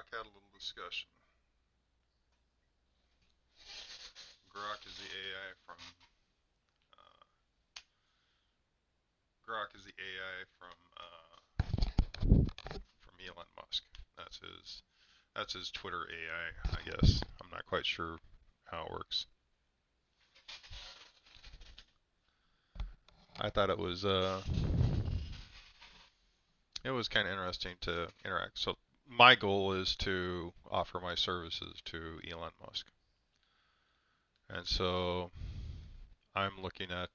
Grok had a little discussion. Grok is the AI uh, Grok is the AI from Elon Musk. That's his Twitter AI, I guess. I'm not quite sure how it works. I thought it was kind of interesting to interact. So my goal is to offer my services to Elon Musk, and so I'm looking at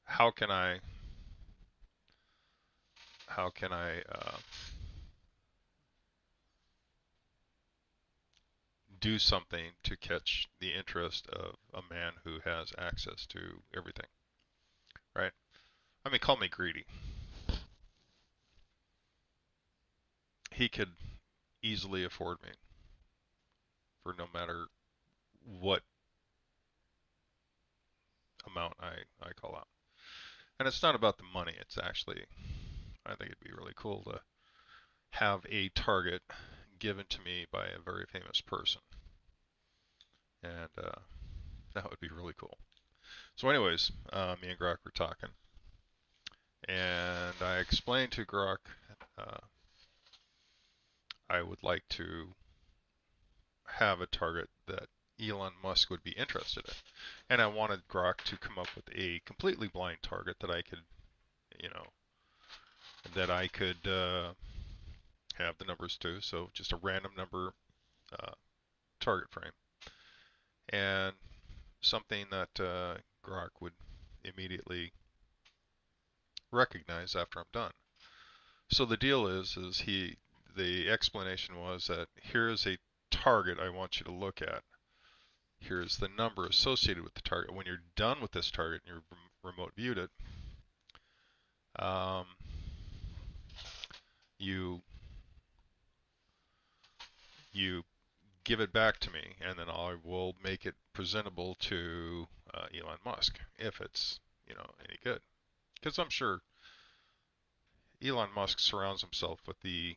how can I how can I do something to catch the interest of a man who has access to everything, right? I mean, call me greedy. He could easily afford me for no matter what amount I call out. And it's not about the money. It's actually, I think it'd be really cool to have a target given to me by a very famous person. And that would be really cool. So, anyways, me and Grok were talking. And I explained to Grok uh, I would like to have a target that Elon Musk would be interested in. And I wanted Grok to come up with a completely blind target that I could, you know, that I could have the numbers to. So just a random number uh, target frame. And something that Grok would immediately recognize after I'm done. So the deal the explanation was that here's a target I want you to look at. Here's the number associated with the target. When you're done with this target and you've remote viewed it, um, you you give it back to me, and then I will make it presentable to Elon Musk if it's any good. Because I'm sure Elon Musk surrounds himself with the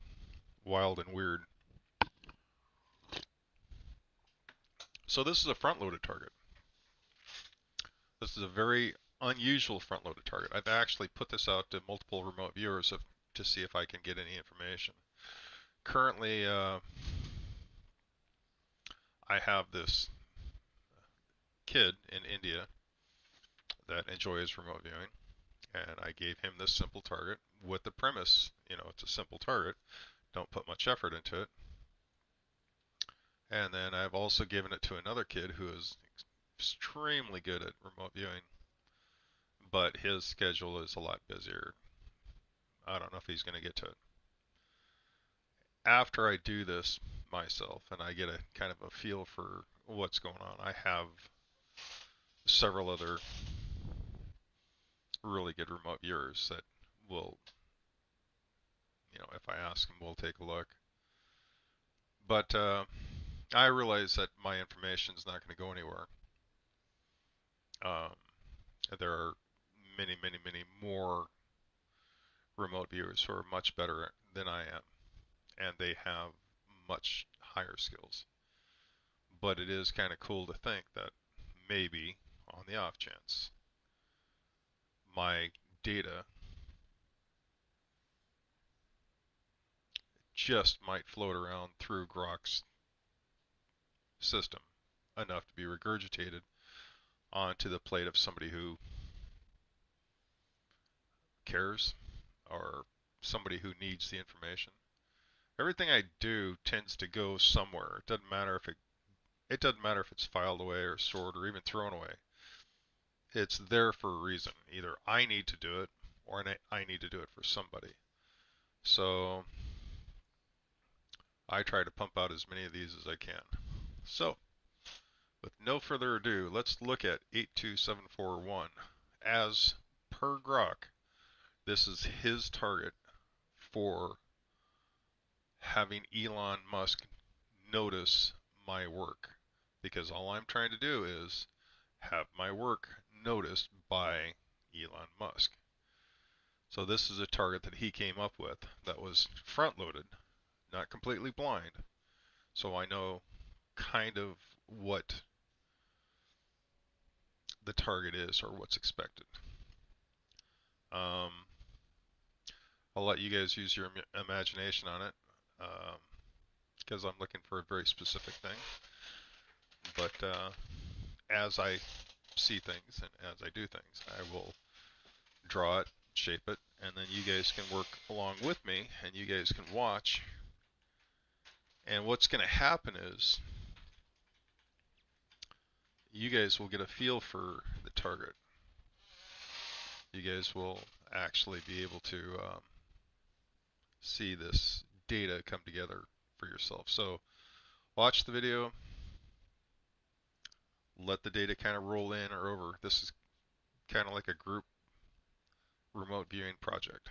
wild and weird. So this is a front-loaded target. This is a very unusual front-loaded target. I've actually put this out to multiple remote viewers to see if I can get any information. Currently, I have this kid in India that enjoys remote viewing, and I gave him this simple target with the premise, it's a simple target. Don't put much effort into it. And then I've also given it to another kid who is extremely good at remote viewing, but his schedule is a lot busier. I don't know if he's going to get to it. After I do this myself and I get a kind of a feel for what's going on, I have several other really good remote viewers that will, if I ask them, will take a look. But I realize that my information is not going to go anywhere. Um, there are many, many, many more remote viewers who are much better than I am, and they have much higher skills. But it is kind of cool to think that maybe, on the off chance, my data just might float around through Grok's system enough to be regurgitated onto the plate of somebody who cares or somebody who needs the information. Everything I do tends to go somewhere. It doesn't matter if it's filed away or stored or even thrown away. It's there for a reason. Either I need to do it or I need to do it for somebody. So I try to pump out as many of these as I can. So with no further ado, let's look at 82741. As per Grok, this is his target for having Elon Musk notice my work. Because all I'm trying to do is have my work noticed by Elon Musk. So this is a target that he came up with that was front loaded not completely blind, so I know kind of what the target is or what's expected. Um, I'll let you guys use your imagination on it, because I'm looking for a very specific thing. But as I see things and as I do things, I will draw it, shape it, and then you guys can work along with me and you guys can watch. And what's going to happen is you guys will get a feel for the target. You guys will actually be able to see this data come together for yourself. So watch the video, let the data kind of roll in or over. This is kind of like a group remote viewing project.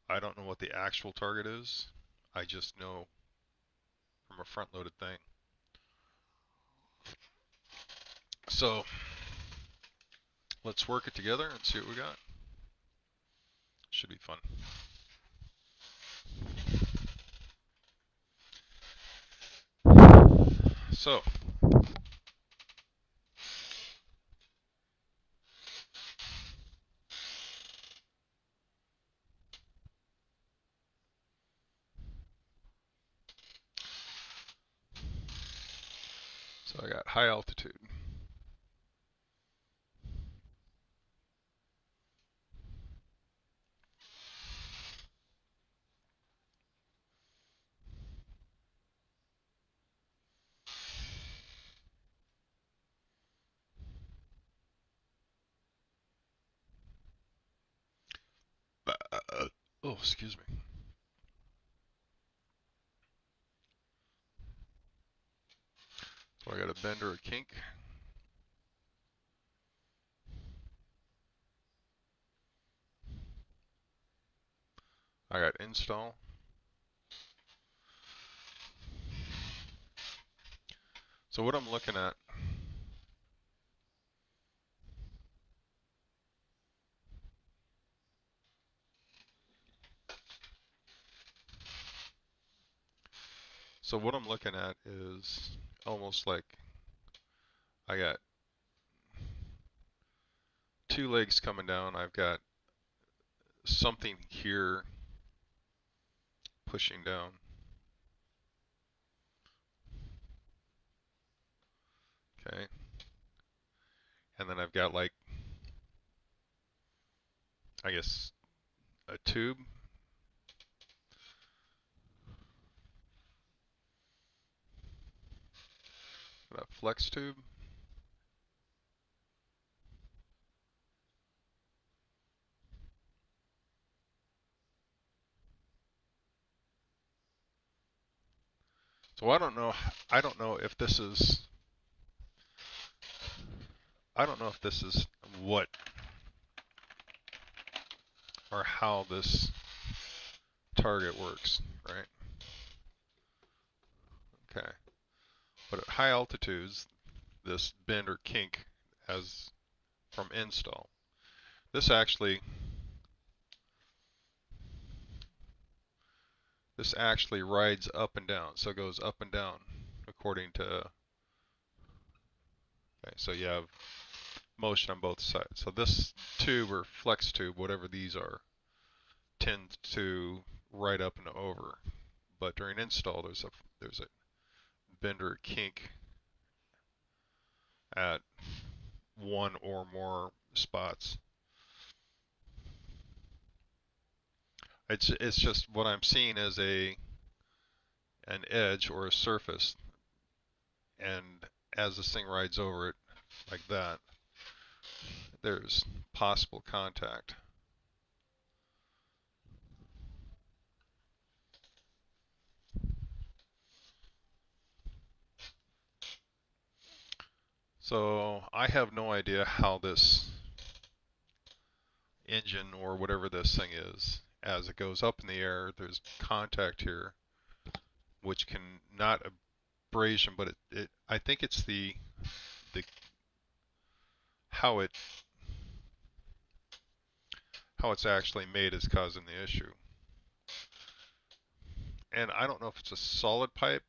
I don't know what the actual target is. I just know from a front-loaded thing. So let's work it together and see what we got. Should be fun. So I got high altitude. Oh, excuse me. So I got a bend or a kink. I got install. So what I'm looking at, is almost like I got two legs coming down. I've got something here pushing down. Okay. And then I've got like, I guess, a tube. A flex tube. So I don't know if this is, I don't know if this is what or how this target works, right? Okay. But at high altitudes, this bend or kink as from install, this actually rides up and down. So it goes up and down according to, okay, so you have motion on both sides. So this tube or flex tube, whatever these are, tends to ride up and over. But during install, there's a bend or kink at one or more spots. It's just what I'm seeing as an edge or a surface, and as this thing rides over it like that, there's possible contact. So I have no idea how this engine or whatever this thing is, as it goes up in the air, there's contact here, which can not abrasion, but I think it's the how it how it's actually made is causing the issue. And I don't know if it's a solid pipe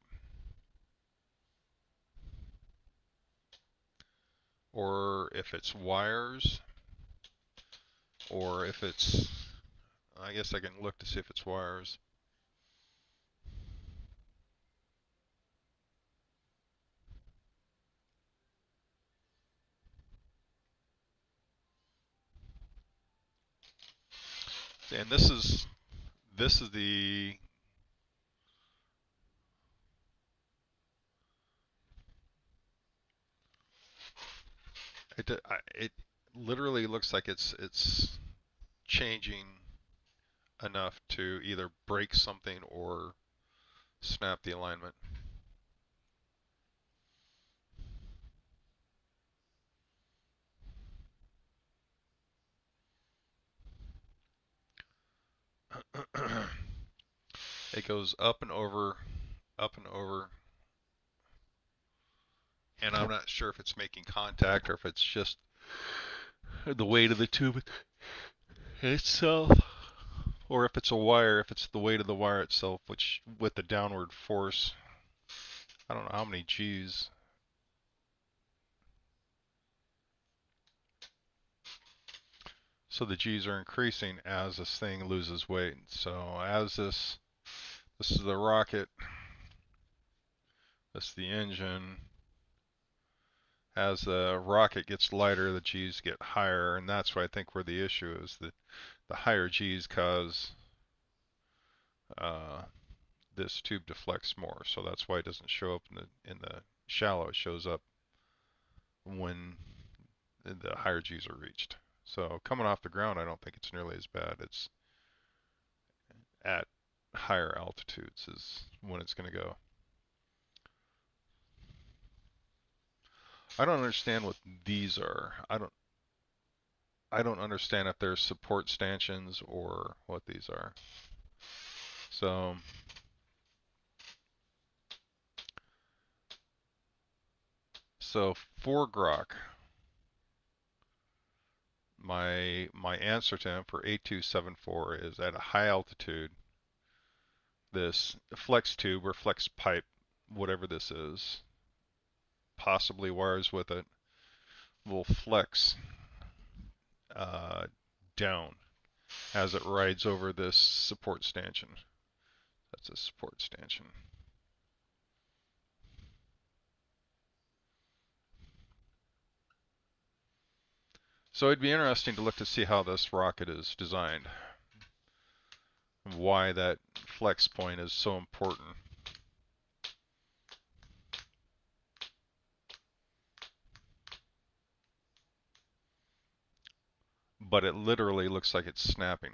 or if it's wires or if it's, I guess I can look to see if it's wires. And this is the, it literally looks like it's changing enough to either break something or snap the alignment. It goes up and over, and I'm not sure if it's making contact or if it's just the weight of the tube itself, or if it's a wire, if it's the weight of the wire itself, which with the downward force, I don't know how many G's. So the G's are increasing as this thing loses weight. So as this is the rocket, this is the engine. As the rocket gets lighter, the G's get higher, and that's what I think where the issue is. That the higher G's cause uh, this tube deflects more, so that's why it doesn't show up in the shallow. It shows up when the higher G's are reached. So coming off the ground, I don't think it's nearly as bad. It's at higher altitudes is when it's going to go. I don't understand what these are. I don't understand if they're support stanchions or what these are. So for grok, my answer to him for 8274 is at a high altitude, this flex tube or flex pipe, whatever this is, possibly wires with it, will flex uh, down as it rides over this support stanchion. That's a support stanchion. So it'd be interesting to look to see how this rocket is designed, why that flex point is so important. But it literally looks like it's snapping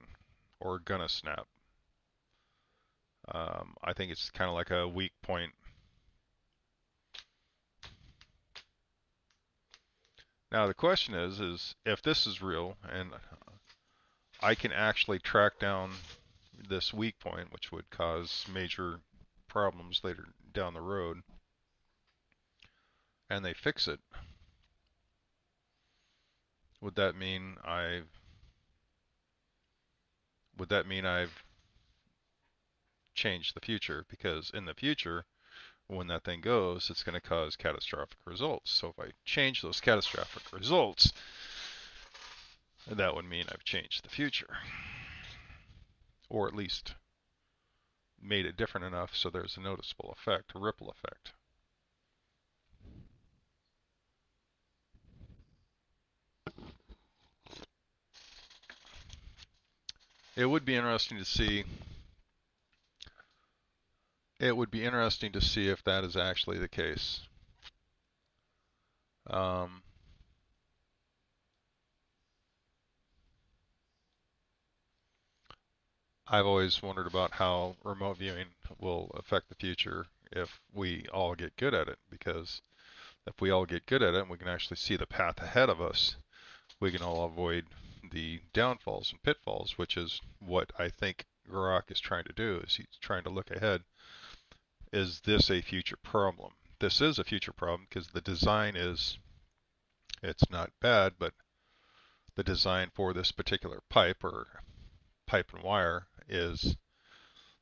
or gonna snap. I think it's kind of like a weak point. Now the question is if this is real and I can actually track down this weak point, which would cause major problems later down the road, and they fix it, would that mean I've changed the future? Because in the future, when that thing goes, it's going to cause catastrophic results. So if I change those catastrophic results, that would mean I've changed the future, or at least made it different enough so there's a noticeable effect, a ripple effect. It would be interesting to see. It would be interesting to see if that is actually the case. Um, I've always wondered about how remote viewing will affect the future if we all get good at it, because if we all get good at it and we can actually see the path ahead of us, we can all avoid the downfalls and pitfalls, which is what I think grok is trying to do, is he's trying to look ahead. Is this a future problem? This is a future problem because the design it's not bad, but the design for this particular pipe or pipe and wire is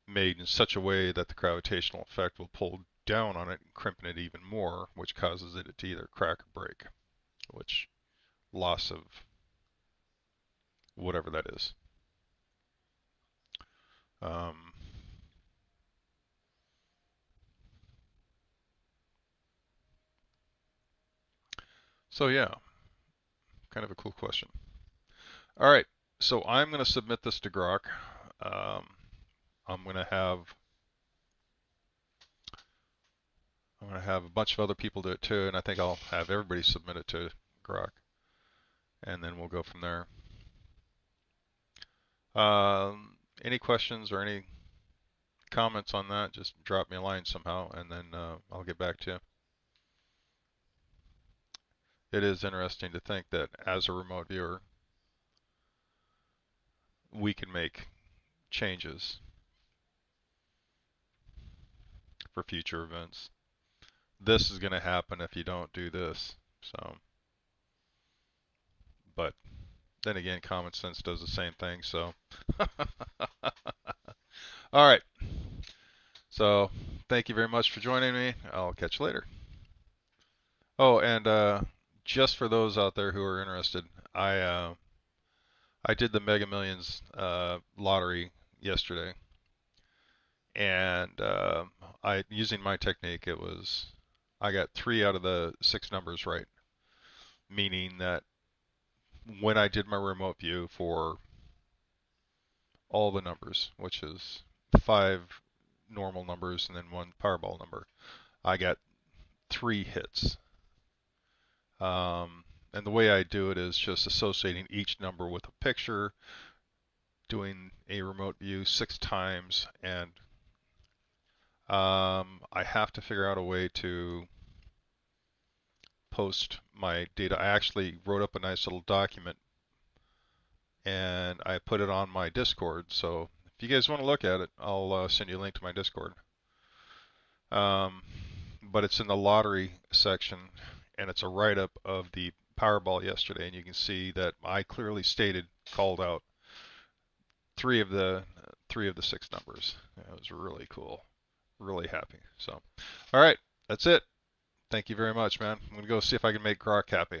made in such a way that the gravitational effect will pull down on it and crimpen it even more, which causes it to either crack or break, which loss of whatever that is. Um, so yeah, kind of a cool question. All right, so I'm going to submit this to grok. Um, I'm going to have a bunch of other people do it too, and I think I'll have everybody submit it to grok, and then we'll go from there. Any questions or any comments on that? Just drop me a line somehow, and then I'll get back to you. It is interesting to think that as a remote viewer, we can make changes for future events. This is going to happen if you don't do this. So, but then again, common sense does the same thing. So, all right. So, thank you very much for joining me. I'll catch you later. Oh, and just for those out there who are interested, I did the Mega Millions lottery yesterday, and I using my technique, I got 3 out of the 6 numbers right, meaning that when I did my remote view for all the numbers, which is 5 normal numbers and then 1 Powerball number, I got 3 hits. And the way I do it is just associating each number with a picture, doing a remote view 6 times, and I have to figure out a way to post my data. I actually wrote up a nice little document and I put it on my Discord. So if you guys want to look at it, I'll send you a link to my Discord. But it's in the lottery section, and it's a write-up of the Powerball yesterday, and you can see that I clearly stated, called out 3 of the 6 numbers. It was really cool. Really happy. So, all right, that's it. Thank you very much, man. I'm gonna go see if I can make grok happy.